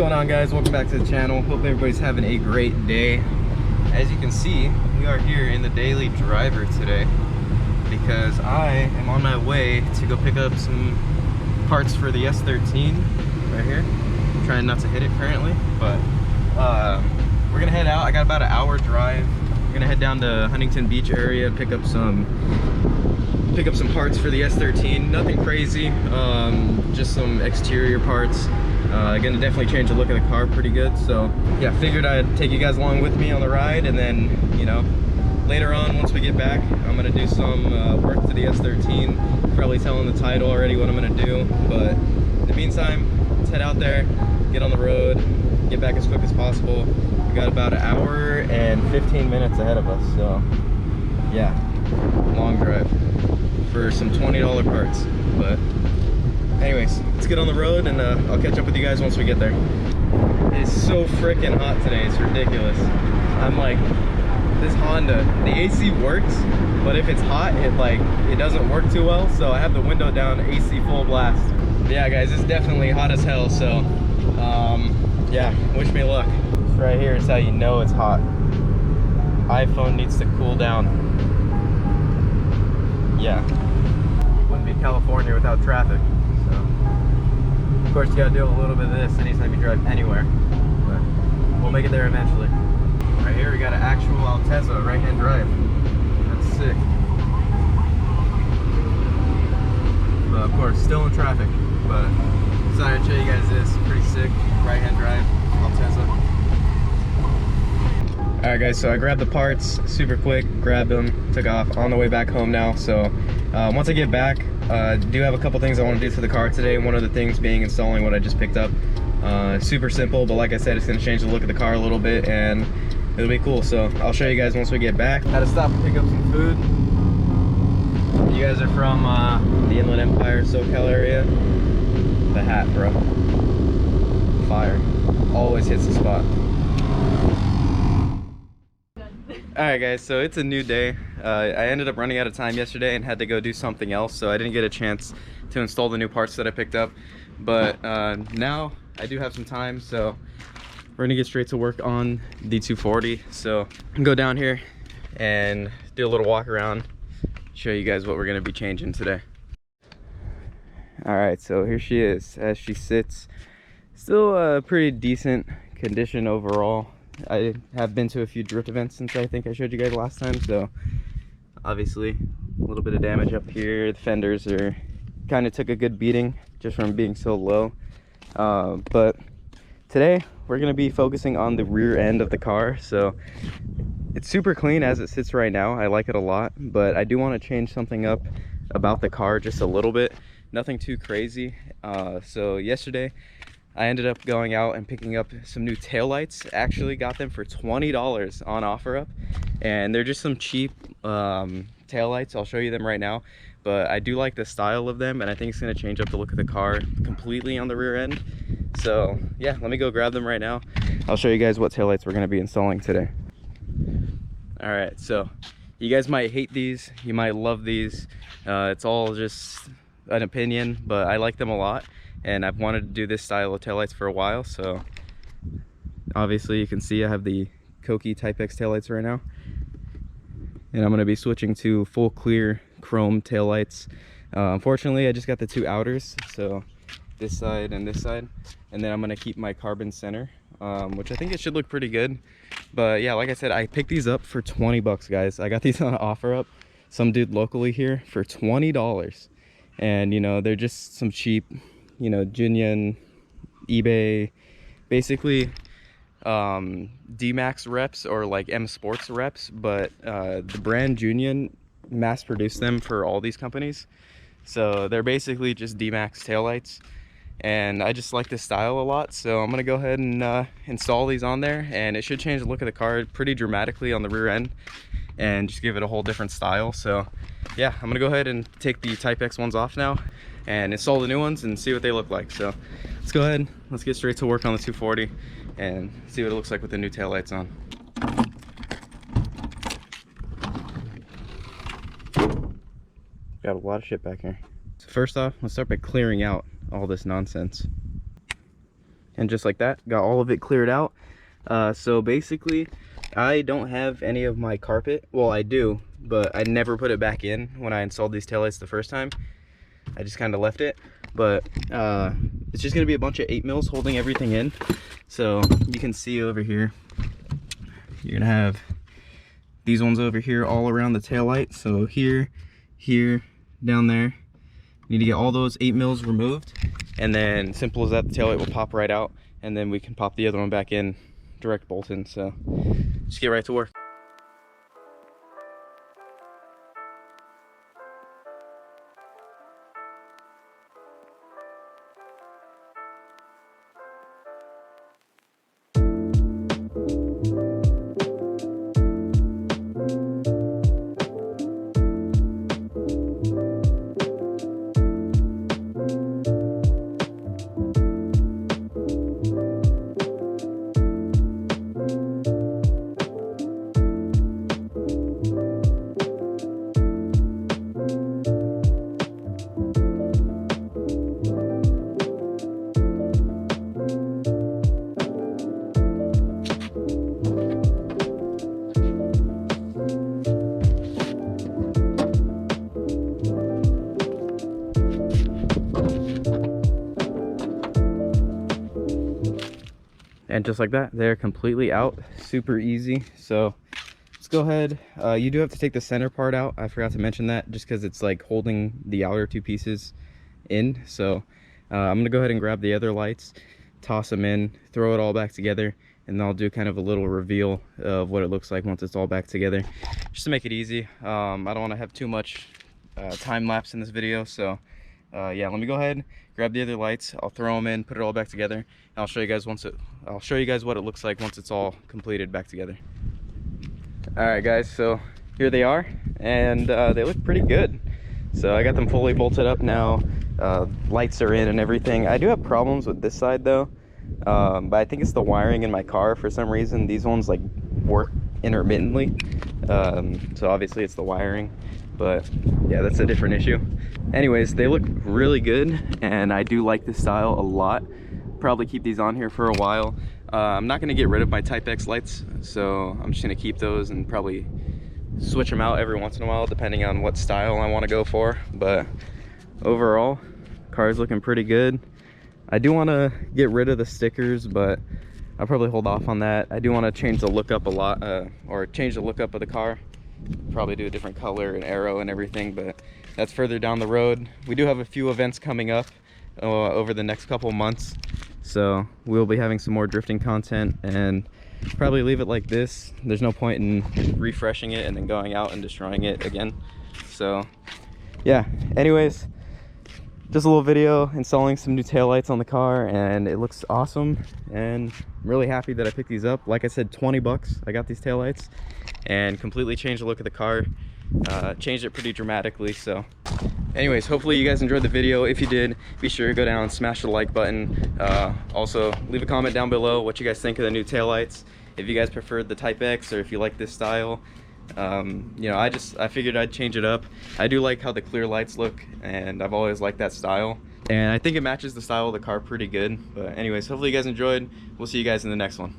going on, guys? Welcome back to the channel. Hope everybody's having a great day. As you can see, we are here in the daily driver today because I am on my way to go pick up some parts for the S13 right here. I'm trying not to hit it currently, but we're gonna head out. I got about an hour drive. We're gonna head down to Huntington Beach area, pick up some parts for the S13. Nothing crazy, just some exterior parts. Gonna definitely change the look of the car pretty good. So yeah, figured I'd take you guys along with me on the ride, and then, you know, later on once we get back, I'm gonna do some work to the S13. Probably telling the title already what I'm gonna do, but in the meantime, let's head out there, get on the road, get back as quick as possible. We got about an hour and 15 minutes ahead of us, so yeah, long drive for some $20 parts. But anyways, let's get on the road, and I'll catch up with you guys once we get there. It's so freaking hot today, it's ridiculous. I'm like, this Honda, the AC works, but if it's hot, it doesn't work too well, so I have the window down, AC full blast. But yeah, guys, it's definitely hot as hell, so yeah, wish me luck. This right here is how you know it's hot. iPhone needs to cool down. Yeah, wouldn't be California without traffic. So of course you gotta do a little bit of this anytime you drive anywhere, but we'll make it there eventually. Right here we got an actual Altezza right-hand drive. That's sick. But of course still in traffic, but decided to show you guys this pretty sick right-hand drive Altezza. Alright guys, so I grabbed the parts super quick, grabbed them, took off, on the way back home now. So once I get back, do have a couple things I want to do to the car today. One of the things being installing what I just picked up. Super simple, but like I said, it's going to change the look of the car a little bit, and it'll be cool. So I'll show you guys once we get back. Had to stop and pick up some food. You guys are from the Inland Empire, SoCal area. The hat, bro. Fire. Always hits the spot. Alright guys, so it's a new day. I ended up running out of time yesterday and had to go do something else, so I didn't get a chance to install the new parts that I picked up. But now I do have some time, so we're gonna get straight to work on the 240. So I can go down here and do a little walk around, show you guys what we're gonna be changing today. Alright, so here she is as she sits. Still pretty decent condition overall. I have been to a few drift events since I think I showed you guys last time, so obviously a little bit of damage up here. The fenders are kind of took a good beating just from being so low. But today we're going to be focusing on the rear end of the car. So it's super clean as it sits right now. I like it a lot, but I do want to change something up about the car just a little bit. Nothing too crazy. So yesterday I ended up going out and picking up some new taillights. Actually got them for $20 on OfferUp, and they're just some cheap taillights. I'll show you them right now, but I do like the style of them, and I think it's going to change up the look of the car completely on the rear end. So yeah, let me go grab them right now. I'll show you guys what taillights we're going to be installing today. All right, so you guys might hate these, you might love these. It's all just an opinion, but I like them a lot, and I've wanted to do this style of taillights for a while. So obviously you can see I have the Koki Type X taillights right now, and I'm going to be switching to full clear chrome taillights. Unfortunately I just got the two outers, so this side, and then I'm going to keep my carbon center, which I think it should look pretty good. But yeah, like I said, I picked these up for 20 bucks, guys. I got these on OfferUp, some dude locally here, for $20, and you know, they're just some cheap, you know, Junyan, eBay, basically D-Max reps or like M Sports reps, but the brand Junyan mass produced them for all these companies. So they're basically just D-Max taillights, and I just like this style a lot. So I'm gonna go ahead and install these on there, and it should change the look of the car pretty dramatically on the rear end and just give it a whole different style. So yeah, I'm gonna go ahead and take the Type X ones off now and install the new ones and see what they look like. So let's go ahead, let's get straight to work on the 240 and see what it looks like with the new taillights on. Got a lot of shit back here. So first off, let's start by clearing out all this nonsense. and just like that, got all of it cleared out. So basically, I don't have any of my carpet. Well, I do, but I never put it back in when I installed these taillights the first time. I just kind of left it, but it's just gonna be a bunch of 8mm holding everything in. So you can see over here, you're gonna have these ones over here all around the taillight. So here, down there, you need to get all those 8mm removed, and then simple as that, the taillight will pop right out, and then we can pop the other one back in, direct bolt in. So just get right to work. And just like that, they're completely out, super easy. So let's go ahead. You do have to take the center part out. I forgot to mention that, just because it's like holding the outer two pieces in. So I'm gonna go ahead and grab the other lights, toss them in, throw it all back together, and then I'll do kind of a little reveal of what it looks like once it's all back together, just to make it easy. I don't want to have too much time lapse in this video, so yeah, let me go ahead, grab the other lights, I'll throw them in, put it all back together, and I'll show you guys what it looks like once it's all completed back together. All right guys, so here they are, and they look pretty good. So I got them fully bolted up now, lights are in and everything. I do have problems with this side though, but I think it's the wiring in my car. For some reason these ones like work intermittently, so obviously it's the wiring, but yeah, that's a different issue. Anyways, they look really good, and I do like this style a lot. Probably keep these on here for a while. I'm not going to get rid of my Type X lights, so I'm just going to keep those and probably switch them out every once in a while depending on what style I want to go for. But overall, car's looking pretty good. I do want to get rid of the stickers, but I'll probably hold off on that. I do want to change the look up a lot, or change the look up of the car. Probably do a different color and arrow and everything, but that's further down the road. We do have a few events coming up over the next couple months, so we'll be having some more drifting content, and probably leave it like this. There's no point in refreshing it and then going out and destroying it again. So yeah, anyways, just a little video installing some new taillights on the car, and it looks awesome, and I'm really happy that I picked these up. Like I said, 20 bucks I got these taillights, and completely changed the look of the car, changed it pretty dramatically. So anyways, hopefully you guys enjoyed the video. If you did, be sure to go down and smash the like button. Also leave a comment down below what you guys think of the new taillights, if you guys preferred the Type X or if you like this style. You know, I figured I'd change it up. I do like how the clear lights look, and I've always liked that style, and I think it matches the style of the car pretty good. But anyways, hopefully you guys enjoyed. We'll see you guys in the next one.